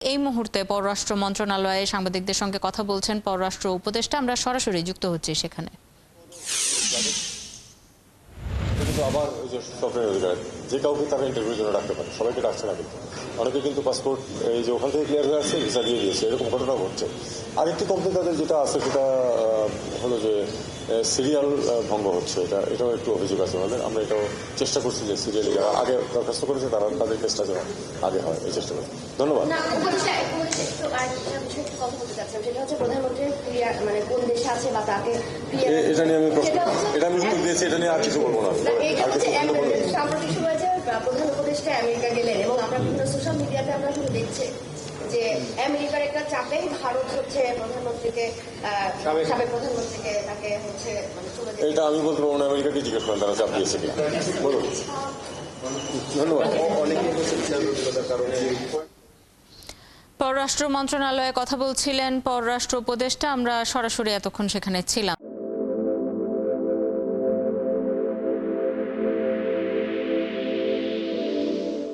এই মুহূর্তে পররাষ্ট্র মন্ত্রণালয়ে সাংবাদিকদের সঙ্গে কথা বলছেন পররাষ্ট্র উপদেষ্টা। আমরা সরাসরি যুক্ত হচ্ছি সেখানে। আবার ওই যে সফটওয়্যার অধিকার যে কাউকে তারা ইন্টারভিউর জন্য রাখতে পারে, সবাইকে ডাকছে না, কিন্তু অনেকে কিন্তু পাসপোর্ট এই যে ওখান থেকে ক্লিয়ার হয়ে আসছে ভিসা দিয়ে দিয়েছে, এরকম ঘটনা ঘটছে। আরেকটি কমপ্লেন তাদের যেটা আছে সেটা হলো যে সিরিয়াল ভঙ্গ হচ্ছে, এটাও একটু অভিযোগ আছে আমাদের। আমরা এটাও চেষ্টা করছি যে সিরিয়ালি যারা আগে দরখাস্ত করেছে তারা তাদের কেসটা যেন আগে হয়, এই চেষ্টা করছি। ধন্যবাদ। এটা নিয়ে আমি উত্তর দিয়েছি, এটা নিয়ে আর কিছু বলবো না। সাম্প্রতিক সময়ে যে প্রধান উপদেষ্টা আমেরিকা গেলেন এবং আমরা বিভিন্ন সোশ্যাল মিডিয়াতে আমরা শুধু দেখছি যে আমেরিকার একটা চাপে ভারত হচ্ছে প্রধানমন্ত্রীকে, সাবেক প্রধানমন্ত্রীকে তাকে হচ্ছে এটা আমি বলতে পারবো না, আমেরিকাকে জিজ্ঞেস করেন তারা চাপ দিয়েছে কিনা। বলুন। ধন্যবাদ। পররাষ্ট্র মন্ত্রণালয়ে কথা বলছিলেন পররাষ্ট্র উপদেষ্টা। আমরা সরাসরি এতক্ষণ সেখানে ছিলাম।